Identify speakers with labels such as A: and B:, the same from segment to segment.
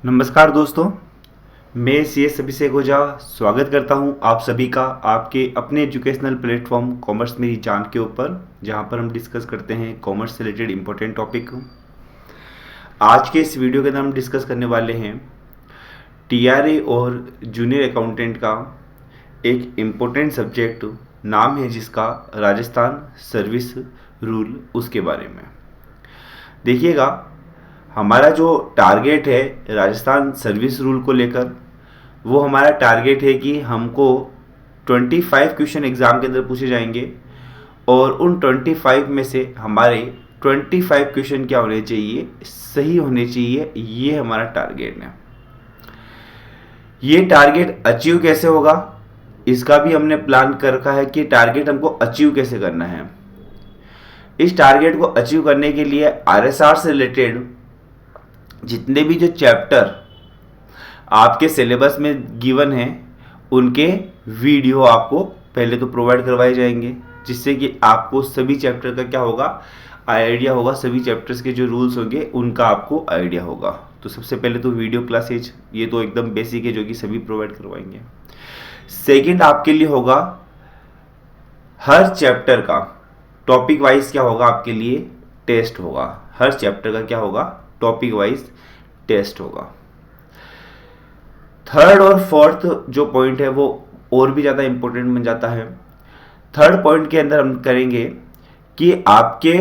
A: नमस्कार दोस्तों, मैं CS अभिषेक ओझा स्वागत करता हूं आप सभी का आपके अपने एजुकेशनल प्लेटफॉर्म कॉमर्स मेरी जान के ऊपर, जहां पर हम डिस्कस करते हैं कॉमर्स से रिलेटेड इंपॉर्टेंट टॉपिक। आज के इस वीडियो के अंदर हम डिस्कस करने वाले हैं TRA और जूनियर अकाउंटेंट का एक इम्पोर्टेंट सब्जेक्ट, नाम है जिसका राजस्थान सर्विस रूल, उसके बारे में। देखिएगा, हमारा जो टारगेट है राजस्थान सर्विस रूल को लेकर, वो हमारा टारगेट है कि हमको 25 क्वेश्चन एग्ज़ाम के अंदर पूछे जाएंगे और उन 25 में से हमारे 25 क्वेश्चन क्या होने चाहिए, सही होने चाहिए। ये हमारा टारगेट है। ये टारगेट अचीव कैसे होगा, इसका भी हमने प्लान कर रखा है कि टारगेट हमको अचीव कैसे करना है। इस टारगेट को अचीव करने के लिए RSR से रिलेटेड जितने भी जो चैप्टर आपके सिलेबस में गिवन हैं, उनके वीडियो आपको पहले तो प्रोवाइड करवाए जाएंगे, जिससे कि आपको सभी चैप्टर का क्या होगा, आइडिया होगा। सभी चैप्टर्स के जो रूल्स होंगे उनका आपको आइडिया होगा। तो सबसे पहले तो वीडियो क्लासेज, ये तो एकदम बेसिक है, जो कि सभी प्रोवाइड करवाएंगे। सेकंड, आपके लिए होगा हर चैप्टर का टॉपिक वाइज क्या होगा, आपके लिए टेस्ट होगा। हर चैप्टर का क्या होगा, टॉपिक वाइज टेस्ट होगा। थर्ड और फोर्थ जो पॉइंट है वो और भी ज़्यादा इंपॉर्टेंट बन जाता है। थर्ड पॉइंट के अंदर हम करेंगे कि आपके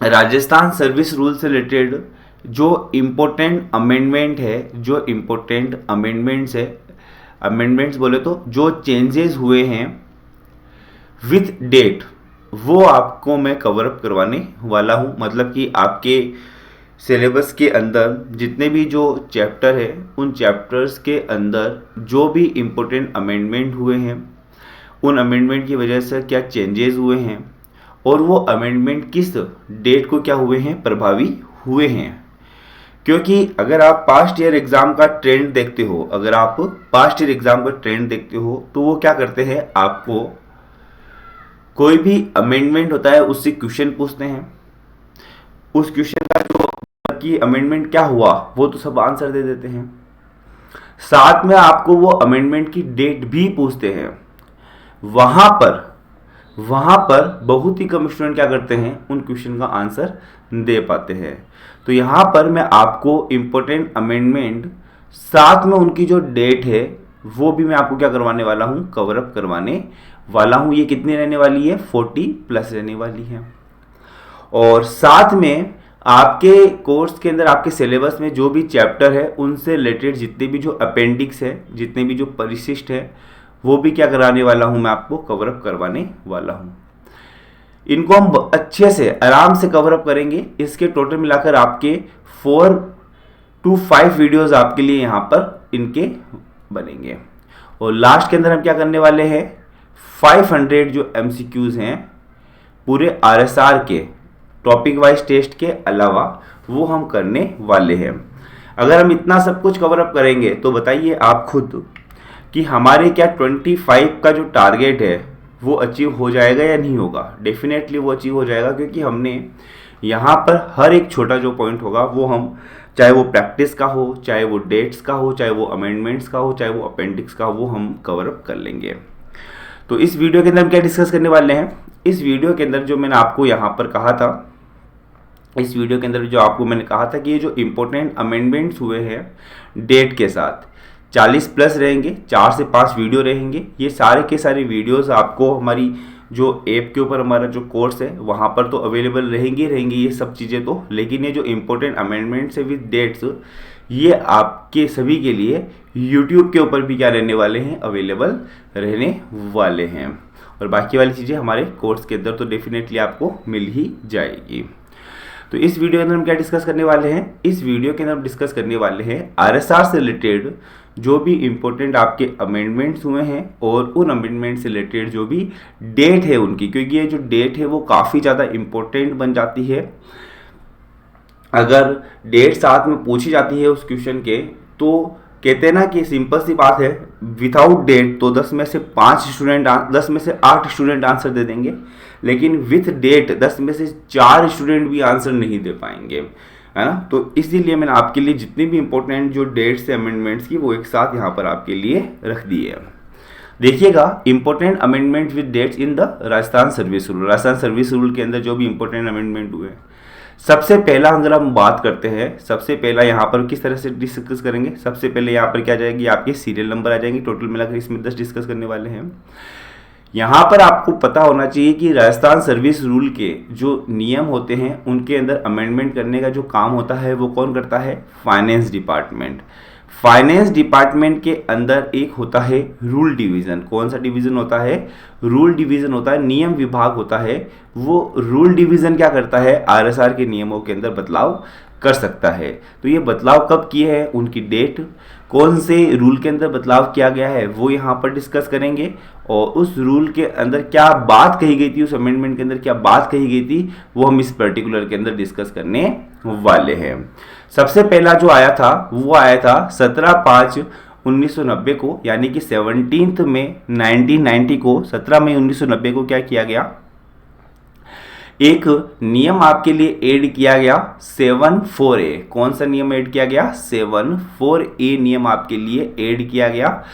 A: राजस्थान सर्विस रूल से रिलेटेड जो इम्पोर्टेंट अमेंडमेंट है, जो इम्पोर्टेंट अमेंडमेंट्स है, अमेंडमेंट्स बोले तो जो चेंजेस हुए हैं विथ डेट, वो आपको मैं कवर अप करवाने वाला हूँ। मतलब कि आपके सिलेबस के अंदर जितने भी जो चैप्टर है, उन चैप्टर्स के अंदर जो भी इम्पोर्टेंट अमेंडमेंट हुए हैं, उन अमेंडमेंट की वजह से क्या चेंजेस हुए हैं और वो अमेंडमेंट किस डेट को क्या हुए हैं, प्रभावी हुए हैं। क्योंकि अगर आप पास्ट ईयर एग्ज़ाम का ट्रेंड देखते हो, अगर आप पास्ट ईयर एग्ज़ाम का ट्रेंड देखते हो, तो वो क्या करते हैं, आपको कोई भी अमेंडमेंट होता है उससे क्वेश्चन पूछते हैं। उस क्वेश्चन का जो कि अमेंडमेंट क्या हुआ, वो तो सब आंसर दे देते हैं। साथ में आपको वो अमेंडमेंट की डेट भी पूछते हैं। वहां पर बहुत ही कम स्टूडेंट क्या करते हैं, उन क्वेश्चन का आंसर दे पाते हैं। तो यहां पर मैं आपको इंपॉर्टेंट अमेंडमेंट साथ में उनकी जो डेट है वो भी मैं आपको क्या करवाने वाला हूं, कवर अप करवाने वाला हूं। ये कितनी रहने वाली है, 40+ रहने वाली है। और साथ में आपके कोर्स के अंदर, आपके सिलेबस में जो भी चैप्टर है, उनसे रिलेटेड जितने भी जो अपेंडिक्स है, जितने भी जो परिशिष्ट है, वो भी क्या कराने वाला हूं, मैं आपको कवर अप करवाने वाला हूं। इनको हम अच्छे से आराम से कवर अप करेंगे। इसके टोटल मिलाकर आपके 4 to 5 वीडियोस आपके लिए यहाँ पर इनके बनेंगे। और लास्ट के अंदर हम क्या करने वाले हैं, 500 जो MCQs हैं पूरे RSR के टॉपिक वाइज टेस्ट के अलावा, वो हम करने वाले हैं। अगर हम इतना सब कुछ कवर अप करेंगे तो बताइए आप खुद कि हमारे क्या 25 का जो टारगेट है वो अचीव हो जाएगा या नहीं होगा। डेफिनेटली वो अचीव हो जाएगा, क्योंकि हमने यहाँ पर हर एक छोटा जो पॉइंट होगा वो हम, चाहे वो प्रैक्टिस का हो, चाहे वो डेट्स का हो, चाहे वो अमेंडमेंट्स का हो, चाहे वो अपेंडिक्स का हो, वो हम कवर अप कर लेंगे। तो इस वीडियो के अंदर हम क्या डिस्कस करने वाले हैं, इस वीडियो के अंदर जो मैंने आपको यहाँ पर कहा था, इस वीडियो के अंदर जो आपको मैंने कहा था कि ये जो इम्पोर्टेंट अमेंडमेंट्स हुए हैं डेट के साथ 40+ रहेंगे, 4 से 5 वीडियो रहेंगे। ये सारे के सारे वीडियोस आपको हमारी जो ऐप के ऊपर हमारा जो कोर्स है वहाँ पर तो अवेलेबल रहेंगी ये सब चीज़ें तो। लेकिन ये जो इम्पोर्टेंट अमेंडमेंट्स है विद डेट्स, ये आपके सभी के लिए यूट्यूब के ऊपर भी क्या रहने वाले हैं, अवेलेबल रहने वाले हैं। और बाकी वाली चीज़ें हमारे कोर्स के अंदर तो डेफिनेटली आपको मिल ही जाएगी। तो इस वीडियो के अंदर हम क्या डिस्कस करने वाले हैं, इस वीडियो के अंदर हम डिस्कस करने वाले हैं RSR से रिलेटेड जो भी इम्पोर्टेंट आपके अमेंडमेंट्स हुए हैं और उन अमेंडमेंट से रिलेटेड जो भी डेट है उनकी, क्योंकि ये जो डेट है वो काफ़ी ज़्यादा इम्पोर्टेंट बन जाती है। अगर डेट साथ में पूछी जाती है उस क्वेश्चन के, तो कहते हैं ना कि सिंपल सी बात है, विदाउट डेट तो 10 में से 8 स्टूडेंट आंसर दे देंगे, लेकिन विथ डेट 10 में से 4 स्टूडेंट भी आंसर नहीं दे पाएंगे। है ना। तो इसीलिए मैंने आपके लिए जितनी भी इंपॉर्टेंट जो डेट्स है अमेंडमेंट्स की वो एक साथ यहाँ पर आपके लिए रख दी है। देखिएगा important amendment with dates in the Rajasthan service rule. Rajasthan service rule के अंदर जो भी इंपॉर्टेंट अमेंडमेंट हुए, सबसे पहला अगर हम बात करते हैं, सबसे पहला यहाँ पर किस तरह से डिस्कस करेंगे, सबसे पहले यहाँ पर क्या आ जाएगी, आपके सीरियल नंबर आ जाएंगे। टोटल मिलाकर इसमें 10 डिस्कस करने वाले हैं। यहाँ पर आपको पता होना चाहिए कि राजस्थान सर्विस रूल के जो नियम होते हैं उनके अंदर अमेंडमेंट करने का जो काम होता है वो कौन करता है, फाइनेंस डिपार्टमेंट। फाइनेंस डिपार्टमेंट के अंदर एक होता है रूल डिवीजन। कौन सा डिवीजन होता है, रूल डिवीजन होता है, नियम विभाग होता है। वो रूल डिवीजन क्या करता है, आरएसआर के नियमों के अंदर बदलाव कर सकता है। तो ये बदलाव कब किए हैं, उनकी डेट, कौन से रूल के अंदर बदलाव किया गया है वो यहाँ पर डिस्कस करेंगे, और उस रूल के अंदर क्या बात कही गई थी, उस अमेंडमेंट के अंदर क्या बात कही गई थी वो हम इस पर्टिकुलर के अंदर डिस्कस करने वाले हैं। सबसे पहला जो आया था वो आया था 17/5/1990 को, यानी कि 17 मई 1990 को, 17 मई 1990 को क्या किया गया, एक नियम आपके लिए ऐड किया गया 74A। कौन सा नियम ऐड किया गया, 74A नियम आपके लिए ऐड किया गया।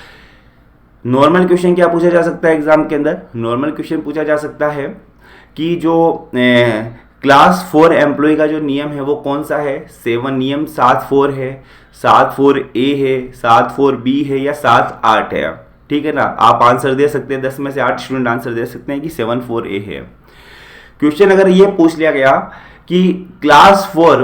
A: नॉर्मल क्वेश्चन क्या पूछा जा सकता है एग्जाम के अंदर, नॉर्मल क्वेश्चन पूछा जा सकता है कि जो क्लास 4 एम्प्लॉय का जो नियम है वो कौन सा है, 7 नियम 74 है, 74A है, 74B है या 78 है, ठीक है ना। आप आंसर दे सकते हैं, 10 में से 8 स्टूडेंट आंसर दे सकते हैं कि 74A है। क्वेश्चन अगर ये पूछ लिया गया कि क्लास 4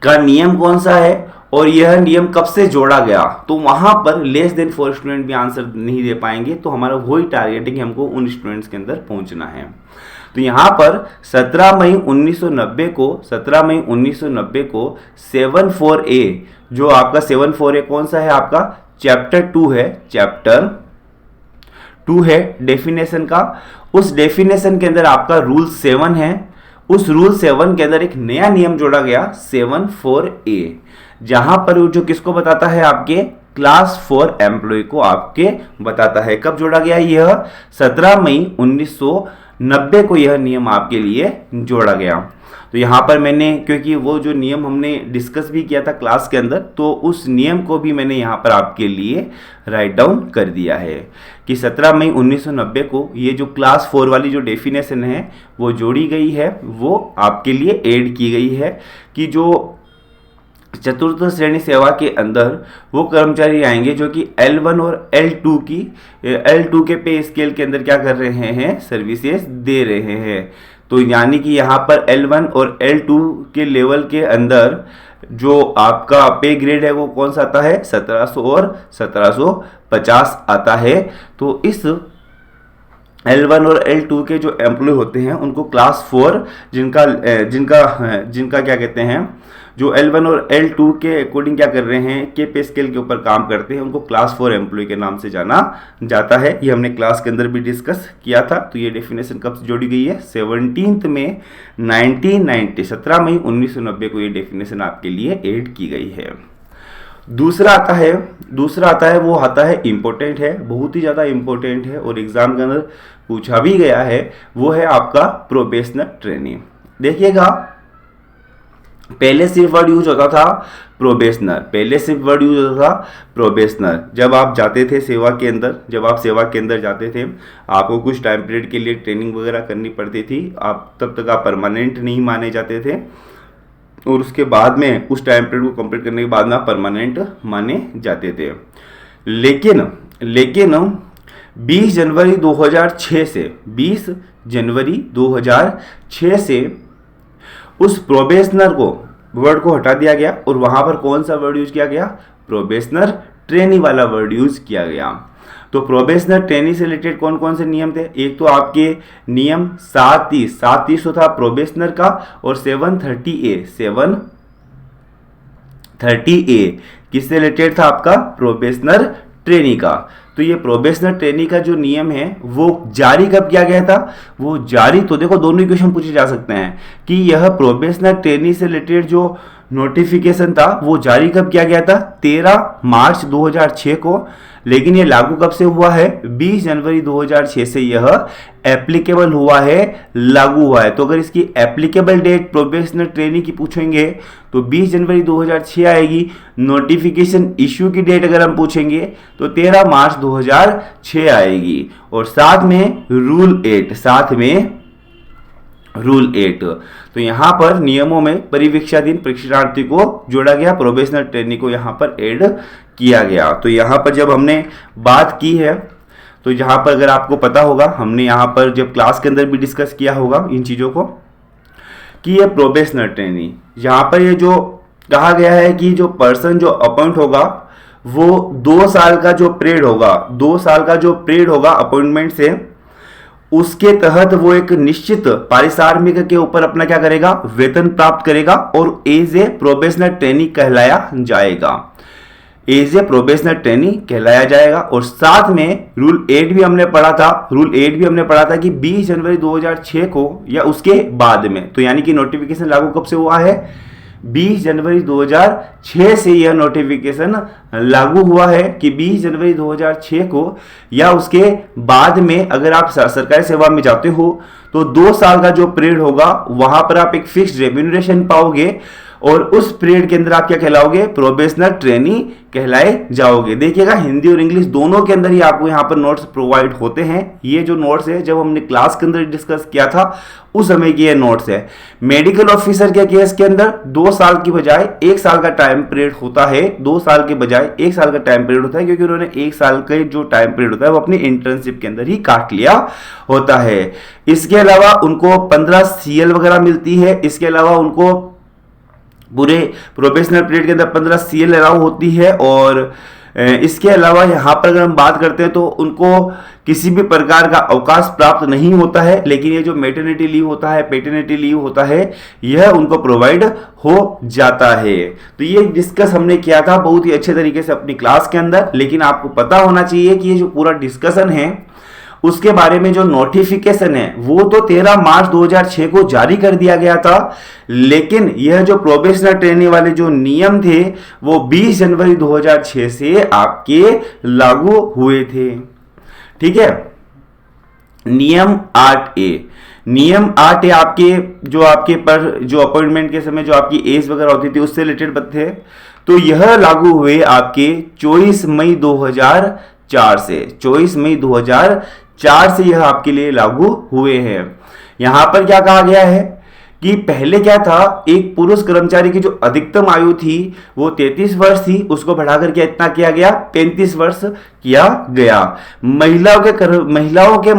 A: का नियम कौन सा है और यह नियम कब से जोड़ा गया, तो वहां पर लेस देन 4 स्टूडेंट भी आंसर नहीं दे पाएंगे। तो हमारा वही टारगेटिंग, हमको उन स्टूडेंट्स के अंदर पहुंचना है। तो यहां पर 17 मई 1990 को 74A जो आपका 74A कौन सा है, आपका चैप्टर 2 है, चैप्टर 2 है डेफिनेशन का। उस डेफिनेशन के अंदर आपका रूल 7 है, उस रूल 7 के अंदर एक नया नियम जोड़ा गया 74A, जहां पर जो किसको बताता है, आपके क्लास 4 एम्प्लॉय को आपके बताता है। कब जोड़ा गया, यह 17 मई 1990 को यह नियम आपके लिए जोड़ा गया। तो यहाँ पर मैंने, क्योंकि वो जो नियम हमने डिस्कस भी किया था क्लास के अंदर, तो उस नियम को भी मैंने यहाँ पर आपके लिए राइट डाउन कर दिया है कि 17 मई 1990 को ये जो क्लास 4 वाली जो डेफिनेशन है वो जोड़ी गई है, वो आपके लिए ऐड की गई है कि जो चतुर्थ श्रेणी सेवा के अंदर वो कर्मचारी आएंगे जो कि L1 और L2 के पे स्केल के अंदर क्या कर रहे हैं, सर्विसेज दे रहे हैं। तो यानी कि यहाँ पर L1 और L2 के लेवल के अंदर जो आपका पे ग्रेड है वो कौन सा आता है, 1700 और 1750 आता है। तो इस L1 और L2 के जो एम्प्लॉय होते हैं उनको क्लास 4 जिनका क्या कहते हैं, जो L1 और L2 के अकॉर्डिंग क्या कर रहे हैं, के पे स्केल के ऊपर काम करते हैं, उनको क्लास 4 एम्प्लॉय के नाम से जाना जाता है। ये हमने क्लास के अंदर भी डिस्कस किया था। तो ये डेफिनेशन कब से जोड़ी गई है, 17 में 1990, 17 मई 1990 को ये डेफिनेशन आपके लिए ऐड की गई है। दूसरा आता है वो आता है इम्पोर्टेंट है, बहुत ही ज़्यादा इम्पोर्टेंट है और एग्जाम के अंदर पूछा भी गया है, वो है आपका प्रोबेशनल ट्रेनिंग। देखिएगा पहले सिर्फ वर्ड यूज होता था प्रोबेशनर, जब आप जाते थे सेवा के अंदर, जब आप सेवा के अंदर जाते थे आपको कुछ टाइम पीरियड के लिए ट्रेनिंग वगैरह करनी पड़ती थी, आप तब तक आप परमानेंट नहीं माने जाते थे और उसके बाद में उस टाइम पीरियड को कंप्लीट करने के बाद में आप परमानेंट माने जाते थे। लेकिन 20 जनवरी 2006 से उस प्रोबेशनर को वर्ड को हटा दिया गया और वहां पर कौन सा वर्ड यूज किया गया, प्रोबेशनर ट्रेनी वाला वर्ड यूज किया गया। तो प्रोबेशनर ट्रेनी से रिलेटेड कौन कौन से नियम थे, एक तो आपके नियम 730 तो था प्रोबेशनर का, और 730A किससे रिलेटेड था, आपका प्रोबेशनर ट्रेनी का। तो ये प्रोबेशनर ट्रेनी का जो नियम है वो जारी कब किया गया था, वो जारी, तो देखो दोनों इक्वेशन पूछे जा सकते हैं कि यह प्रोबेशनर ट्रेनी से रिलेटेड जो नोटिफिकेशन था वो जारी कब किया गया था? 13 मार्च 2006 को। लेकिन ये लागू कब से हुआ है? 20 जनवरी 2006 से यह एप्लीकेबल हुआ है, लागू हुआ है। तो अगर इसकी एप्लीकेबल डेट प्रोबेशनल ट्रेनी की पूछेंगे तो 20 जनवरी 2006 आएगी। नोटिफिकेशन इश्यू की डेट अगर हम पूछेंगे तो 13 मार्च 2006 आएगी। और साथ में रूल 8, तो यहां पर नियमों में परिवीक्षाधीन परीक्षार्थी को जोड़ा गया, प्रोबेशनल ट्रेनी को यहां पर ऐड किया गया। तो यहां पर जब हमने बात की है तो जहां पर अगर आपको पता होगा, हमने यहां पर जब क्लास के अंदर भी डिस्कस किया होगा इन चीजों को, कि ये प्रोबेशनल ट्रेनी, यहां पर ये जो कहा गया है कि जो पर्सन जो अपॉइंट होगा वो 2 साल का जो पीरियड होगा अपॉइंटमेंट से, उसके तहत वो एक निश्चित पारिश्रमिक के ऊपर अपना क्या करेगा? वेतन प्राप्त करेगा और एज ए प्रोबेशनल ट्रेनी कहलाया जाएगा। और साथ में रूल 8 भी हमने पढ़ा था कि 20 जनवरी 2006 को या उसके बाद में, तो यानी कि नोटिफिकेशन लागू कब से हुआ है? 20 जनवरी 2006 से यह नोटिफिकेशन लागू हुआ है कि 20 जनवरी 2006 को या उसके बाद में अगर आप सरकारी सेवा में जाते हो तो 2 साल का जो पीरियड होगा वहां पर आप एक फिक्स्ड रेम्यूनरेशन पाओगे और उस पीरियड के अंदर आप क्या कहलाओगे? प्रोबेशनल ट्रेनी कहलाए जाओगे। देखिएगा हिंदी और इंग्लिश दोनों के अंदर ही आपको यहाँ पर नोट्स प्रोवाइड होते हैं। ये जो नोट्स है जब हमने क्लास के अंदर डिस्कस किया था उस समय की ये नोट्स है। मेडिकल ऑफिसर के केस के अंदर 2 साल की बजाय 1 साल का टाइम पीरियड होता है, 2 साल के बजाय 1 साल का टाइम पीरियड होता है, क्योंकि उन्होंने 1 साल का जो टाइम पीरियड होता है वो अपनी इंटर्नशिप के अंदर ही काट लिया होता है। इसके अलावा उनको 15 CL वगैरह मिलती है। इसके अलावा उनको पूरे प्रोफेशनल पीरियड के अंदर 15 CL अलाउ होती है। और इसके अलावा यहाँ पर अगर हम बात करते हैं तो उनको किसी भी प्रकार का अवकाश प्राप्त नहीं होता है, लेकिन ये जो मैटरनिटी लीव होता है, पेटर्निटी लीव होता है, यह उनको प्रोवाइड हो जाता है। तो ये डिस्कस हमने किया था बहुत ही अच्छे तरीके से अपनी क्लास के अंदर। लेकिन आपको पता होना चाहिए कि ये जो पूरा डिस्कशन है उसके बारे में जो नोटिफिकेशन है वो तो 13 मार्च 2006 को जारी कर दिया गया था, लेकिन यह जो प्रोबेशनल ट्रेनिंग वाले जो नियम थे वो 20 जनवरी 2006 से आपके लागू हुए थे। ठीक है। नियम 8A आपके जो अपॉइंटमेंट के समय जो आपकी एज वगैरह होती थी उससे रिलेटेड थे, तो यह लागू हुए आपके 24 मई 2004 से। 24 मई 2004 से यह आपके लिए लागू हुए हैं। यहां पर क्या कहा गया है कि पहले क्या था, एक पुरुष कर्मचारी की जो अधिकतम आयु थी वो 33 वर्ष थी, उसको बढ़ाकर क्या इतना किया गया, 35 वर्ष किया गया। महिलाओं के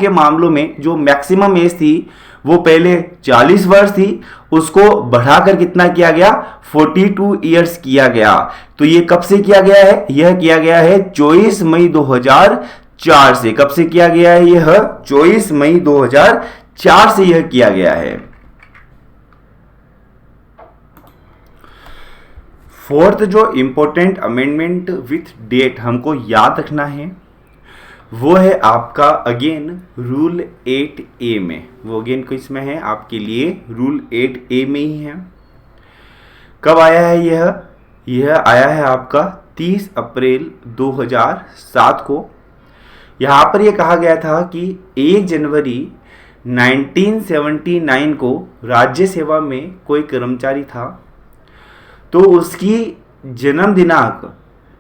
A: मामलों में जो मैक्सिमम एज थी वो पहले 40 वर्ष थी, उसको बढ़ाकर कितना किया गया, 42 ईयर्स किया गया। तो ये कब से किया गया है, यह किया गया है 24 मई 2004 से। कब से किया गया है, यह 24 मई 2004 से यह किया गया है। फोर्थ जो इंपॉर्टेंट अमेंडमेंट विथ डेट हमको याद रखना है वो है आपका अगेन रूल 8A में। वो अगेन किस में है आपके लिए, रूल 8A में ही है। कब आया है यह आया है आपका 30 अप्रैल 2007 को। यहाँ पर यह कहा गया था कि 1 जनवरी 1979 को राज्य सेवा में कोई कर्मचारी था तो उसकी जन्म दिनांक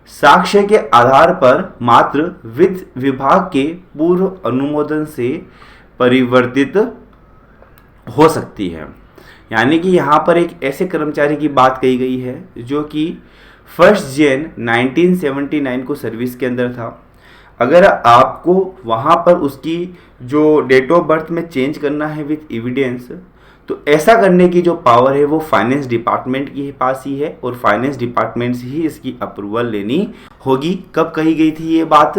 A: साक्ष्य के आधार पर मात्र वित्त विभाग के पूर्व अनुमोदन से परिवर्तित हो सकती है। यानी कि यहाँ पर एक ऐसे कर्मचारी की बात कही गई है जो कि 1 जनवरी 1979 को सर्विस के अंदर था। अगर आपको वहाँ पर उसकी जो डेट ऑफ बर्थ में चेंज करना है विथ एविडेंस, तो ऐसा करने की जो पावर है वो फाइनेंस डिपार्टमेंट के पास ही है और फाइनेंस डिपार्टमेंट से ही इसकी अप्रूवल लेनी होगी। कब कही गई थी ये बात,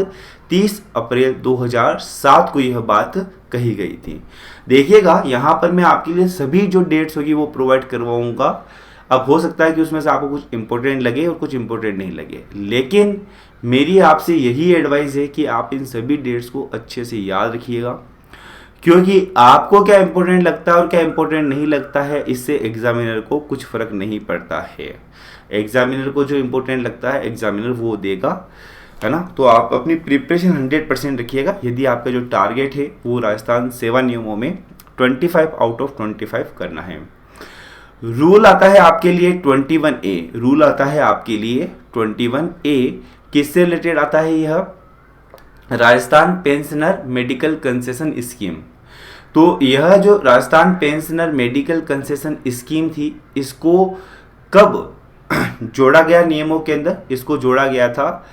A: 30 अप्रैल 2007 को यह बात कही गई थी। देखिएगा यहाँ पर मैं आपके लिए सभी जो डेट्स होगी वो प्रोवाइड करवाऊंगा। अब हो सकता है कि उसमें से आपको कुछ इंपॉर्टेंट लगे और कुछ इंपॉर्टेंट नहीं लगे, लेकिन मेरी आपसे यही एडवाइस है कि आप इन सभी डेट्स को अच्छे से याद रखिएगा, क्योंकि आपको क्या इंपॉर्टेंट लगता है और क्या इंपॉर्टेंट नहीं लगता है, इससे एग्जामिनर को कुछ फर्क नहीं पड़ता है। एग्जामिनर को जो इंपॉर्टेंट लगता है एग्जामिनर वो देगा, है ना। तो आप अपनी प्रिपरेशन 100% रखिएगा। यदि आपका जो टारगेट है वो राजस्थान सेवा नियमों में 25 आउट ऑफ 25 करना है। रूल आता है आपके लिए 21A, रूल आता है आपके लिए 21A। किससे रिलेटेड आता है यह? Rajasthan pensioner medical concession scheme. तो यह जो Rajasthan pensioner medical concession scheme थी, इसको कब जोड़ा गया नियमों के अंदर? इसको जोड़ा गया था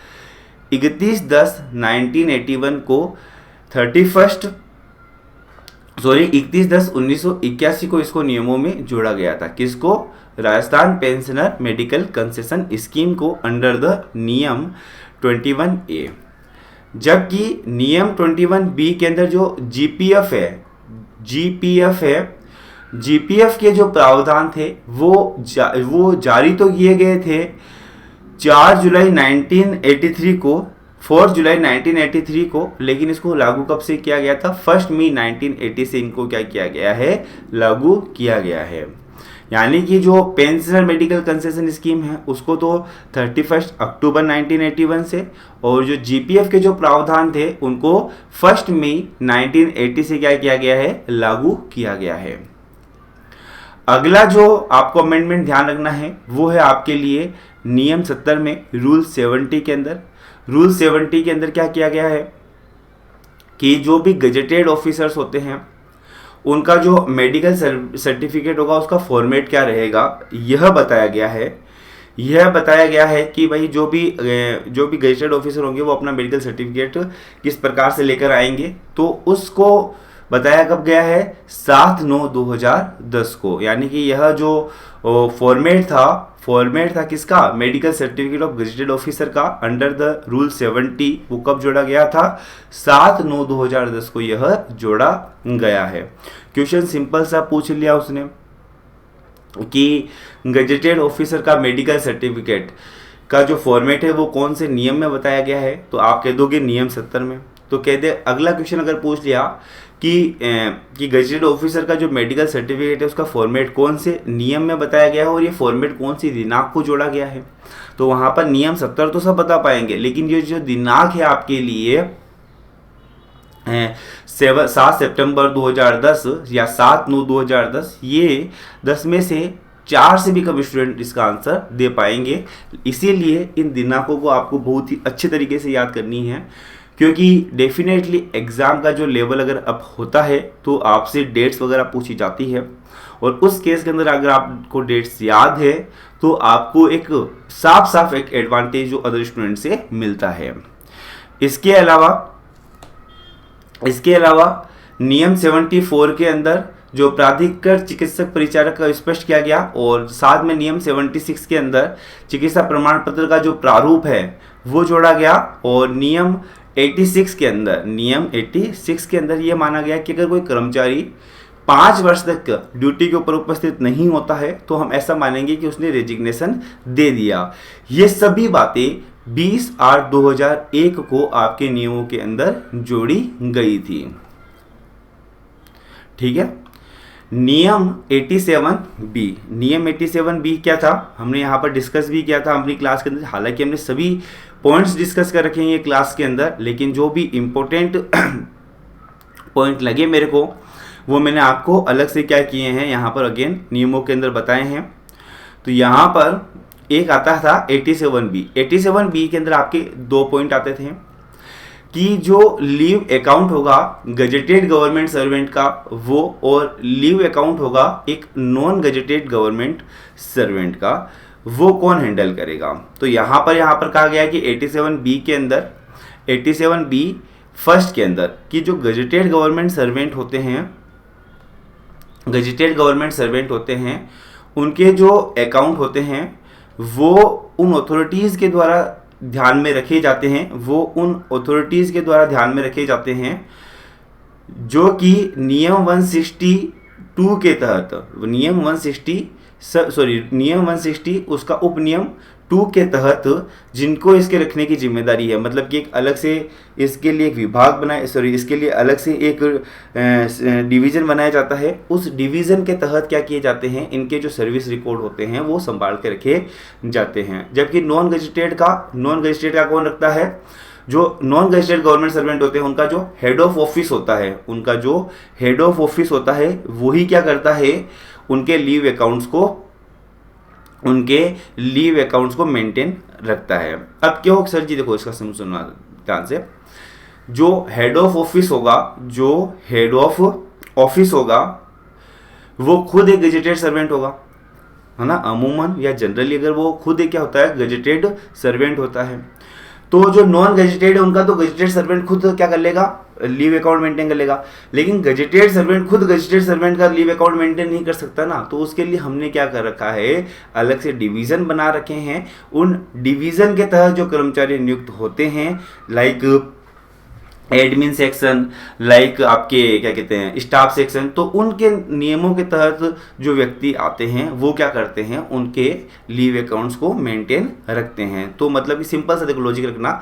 A: 31/10/1981 को 31/10/1981 को इसको नियमों में जोड़ा गया था। किसको? Rajasthan pensioner medical concession scheme को अंडर द नियम 21A। जबकि नियम 21B के अंदर जो जीपीएफ है, जीपीएफ के जो प्रावधान थे वो जारी तो किए गए थे 4 जुलाई 1983 को, 4 जुलाई 1983 को, लेकिन इसको लागू कब से किया गया था? 1 मई 1980 से इनको क्या किया गया है? लागू किया गया है। यानी कि जो पेंशनर मेडिकल कंसेशन स्कीम है उसको तो 31 अक्टूबर 1981 से, और जो जीपीएफ के जो प्रावधान थे उनको 1 मई 1980 से क्या किया गया है? लागू किया गया है। अगला जो आपको अमेंडमेंट ध्यान रखना है वो है आपके लिए नियम 70 में रूल 70 के अंदर। रूल 70 के अंदर क्या किया गया है कि जो भी गजेटेड ऑफिसर्स होते हैं उनका जो मेडिकल सर्टिफिकेट होगा उसका फॉर्मेट क्या रहेगा, यह बताया गया है। यह बताया गया है कि भाई जो भी गजेटेड ऑफिसर होंगे वो अपना मेडिकल सर्टिफिकेट किस प्रकार से लेकर आएंगे, तो उसको बताया कब गया है? 7/9/2010 को। यानी कि यह जो फॉर्मेट था किसका? Medical certificate of gazetted officer का अंडर द रूल 70, वो कब जोड़ा गया था? 7/9/2010 को यह जोड़ा गया है। क्वेश्चन सिंपल सा पूछ लिया उसने कि गजेटेड ऑफिसर का मेडिकल सर्टिफिकेट का जो फॉर्मेट है वो कौन से नियम में बताया गया है, तो आप कह दोगे नियम 70 में। तो कह दे अगला क्वेश्चन अगर पूछ लिया कि गजेटेड ऑफिसर का जो मेडिकल सर्टिफिकेट है उसका फॉर्मेट कौन से नियम में बताया गया है और ये फॉर्मेट कौन सी दिनांक को जोड़ा गया है, तो वहां पर नियम 70 तो सब बता पाएंगे, लेकिन ये जो दिनांक है आपके लिए 7 सितंबर 2010 या 7/9/2010, ये 10 में से 4 से भी कम स्टूडेंट इसका आंसर दे पाएंगे। इसीलिए इन दिनांकों को आपको बहुत ही अच्छे तरीके से याद करनी है, क्योंकि डेफिनेटली एग्ज़ाम का जो लेवल अगर अप होता है तो आपसे डेट्स वगैरह पूछी जाती है, और उस केस के अंदर अगर आपको डेट्स याद है तो आपको एक साफ एक एडवांटेज जो अदर स्टूडेंट से मिलता है। इसके अलावा नियम 74 के अंदर जो प्राधिकृत चिकित्सक परिचारक का स्पष्ट किया गया, और साथ में नियम 76 के अंदर चिकित्सा प्रमाण पत्र का जो प्रारूप है वो जोड़ा गया, और नियम 86 के अंदर यह माना गया कि अगर कोई कर्मचारी 5 वर्ष तक ड्यूटी के ऊपर उपस्थित नहीं होता है तो हम ऐसा मानेंगे कि उसने रेजिग्नेशन दे दिया। ये सभी बातें 20/8/2001 को आपके नियमों के अंदर जोड़ी गई थी। ठीक है। नियम 87B क्या था, हमने यहाँ पर डिस्कस भी किया था अपनी क्लास के अंदर। हालांकि हमने सभी पॉइंट्स डिस्कस कर रखे हैं ये क्लास के अंदर, लेकिन जो भी इम्पोर्टेंट पॉइंट लगे मेरे को वो मैंने आपको अलग से क्या किए हैं यहाँ पर अगेन नियमों के अंदर बताए हैं। तो यहाँ पर एक आता था 87B के अंदर आपके 2 पॉइंट आते थे कि जो लीव अकाउंट होगा गजेटेड गवर्नमेंट सर्वेंट का वो, और लीव अकाउंट होगा एक नॉन गजेटेड गवर्नमेंट सर्वेंट का, वो कौन हैंडल करेगा। तो यहाँ पर कहा गया कि 87B के अंदर 87B फर्स्ट के अंदर कि जो गजेटेड गवर्नमेंट सर्वेंट होते हैं उनके जो अकाउंट होते हैं वो उन अथॉरिटीज़ के द्वारा ध्यान में रखे जाते हैं, जो कि नियम 160 2 के तहत नियम 160 उसका उपनियम 2 के तहत जिनको इसके रखने की जिम्मेदारी है, मतलब कि एक अलग से इसके लिए एक विभाग बनाए, इसके लिए अलग से एक डिवीज़न बनाया जाता है। उस डिवीज़न के तहत क्या किए जाते हैं, इनके जो सर्विस रिकॉर्ड होते हैं वो संभाल के रखे जाते हैं। जबकि नॉन गजेटेड का कौन रखता है, जो नॉन गजेटेड गवर्नमेंट सर्वेंट होते हैं उनका जो हेड ऑफ ऑफिस होता है वही क्या करता है, उनके लीव अकाउंट्स को मेंटेन रखता है। अब क्या हो सर जी, देखो इसका सुनना ध्यान से। जो हेड ऑफ ऑफिस होगा वो खुद एक गजेटेड सर्वेंट होगा, है ना, अमूमन या जनरली अगर वो खुद एक क्या होता है, गजेटेड सर्वेंट होता है। तो जो नॉन गजेटेड है उनका तो गजेटेड सर्वेंट खुद क्या कर लेगा, लीव अकाउंट मेंटेन कर लेगा। लेकिन गजेटेड सर्वेंट का लीव अकाउंट मेंटेन नहीं कर सकता ना, तो उसके लिए हमने क्या कर रखा है, अलग से डिवीजन बना रखे हैं। उन डिवीजन के तहत जो कर्मचारी नियुक्त होते हैं, लाइक एडमिन सेक्शन, लाइक आपके क्या कहते हैं स्टाफ सेक्शन, तो उनके नियमों के तहत जो व्यक्ति आते हैं वो क्या करते हैं, उनके लीव अकाउंट्स को मेंटेन रखते हैं। तो मतलब कि सिंपल सा देखो लॉजिक रखना,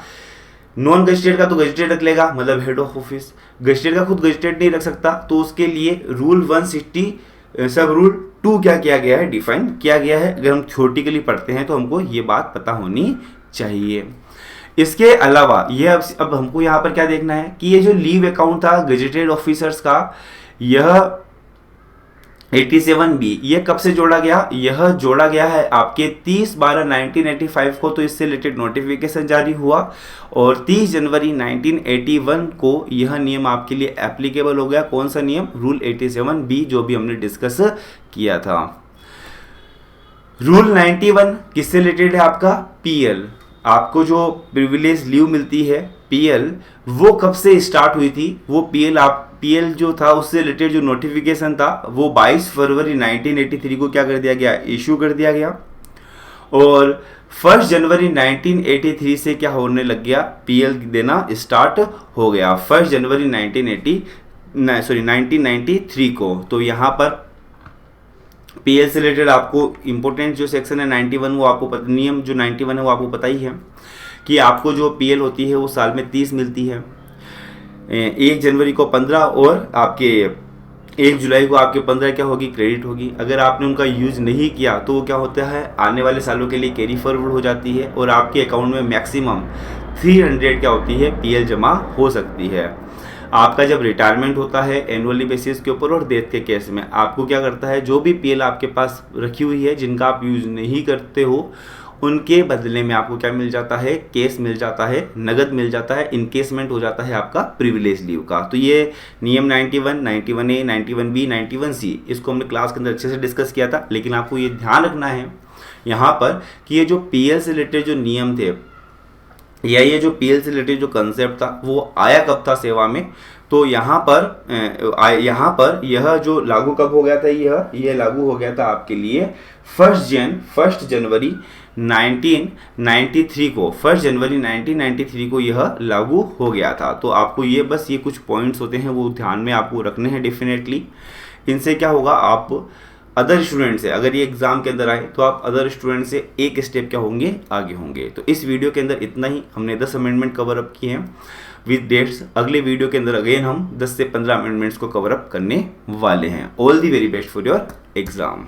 A: नॉन गजेटेड का तो गजेटेड रख लेगा, मतलब हेड ऑफ ऑफिस। गजेटेड का खुद गजेटेड नहीं रख सकता, तो उसके लिए रूल 160 सब रूल 2 क्या किया गया है, डिफाइन किया गया है। अगर हम थ्योरेटिकली पढ़ते हैं तो हमको ये बात पता होनी चाहिए। इसके अलावा ये अब हमको यहाँ पर क्या देखना है कि ये जो लीव अकाउंट था गजेटेड ऑफिसर्स का, यह 87B ये कब से जोड़ा गया, यह जोड़ा गया है आपके 30/12/1985 को, तो इससे रिलेटेड नोटिफिकेशन जारी हुआ और 30 जनवरी 1981 को यह नियम आपके लिए एप्लीकेबल हो गया। कौन सा नियम, रूल 87B, जो भी हमने डिस्कस किया था। रूल 91 किससे रिलेटेड है, आपका पीएल। आपको जो प्रिविलेज लीव मिलती है पीएल, वो कब से स्टार्ट हुई थी, वो पीएल जो था उससे रिलेटेड जो नोटिफिकेशन था वो 22 फरवरी 1983 को क्या कर दिया गया, इशू कर दिया गया। और 1 जनवरी 1983 से क्या होने लग गया, पीएल देना स्टार्ट हो गया 1 जनवरी 1993 को। तो यहाँ पर पीएल से रिलेटेड आपको इंपॉर्टेंट जो सेक्शन है 91, वो आपको नियम जो 91 है वो आपको पता ही है कि आपको जो पीएल होती है वो साल में 30 मिलती है। 1 जनवरी को 15 और आपके 1 जुलाई को आपके 15 क्या होगी, क्रेडिट होगी। अगर आपने उनका यूज नहीं किया तो वो क्या होता है, आने वाले सालों के लिए कैरी फॉरवर्ड हो जाती है और आपके अकाउंट में मैक्सिमम 300 क्या होती है, पीएल जमा हो सकती है। आपका जब रिटायरमेंट होता है एनुअली बेसिस के ऊपर और डेथ के केस में आपको क्या करता है, जो भी पीएल आपके पास रखी हुई है जिनका आप यूज नहीं करते हो, उनके बदले में आपको क्या मिल जाता है, केस मिल जाता है, नगद मिल जाता है, इनकेसमेंट हो जाता है आपका प्रिविलेज लीव का। तो ये नियम 91, 91A, 91B, 91C इसको हमने क्लास के अंदर अच्छे से डिस्कस किया था। लेकिन आपको ये ध्यान रखना है यहाँ पर कि ये जो पीएल से रिलेटेड जो नियम थे या ये जो पीएल से रिलेटेड जो कंसेप्ट था वो आया कब था सेवा में, तो यहाँ पर यह जो लागू कब हो गया था, यह लागू हो गया था आपके लिए 1 जनवरी 1993 को, 1 जनवरी 1993 को यह लागू हो गया था। तो आपको ये बस ये कुछ पॉइंट्स होते हैं वो ध्यान में आपको रखने हैं डेफिनेटली। इनसे क्या होगा, आप अदर स्टूडेंट से अगर ये एग्जाम के अंदर आए तो आप अदर स्टूडेंट से एक स्टेप क्या होंगे, आगे होंगे। तो इस वीडियो के अंदर इतना ही, हमने 10 अमेंडमेंट कवर अप किए हैं विद डेट्स। अगले वीडियो के अंदर अगेन हम 10 से 15 अमेंडमेंट्स को कवर अप करने वाले हैं। All the very best for your exam.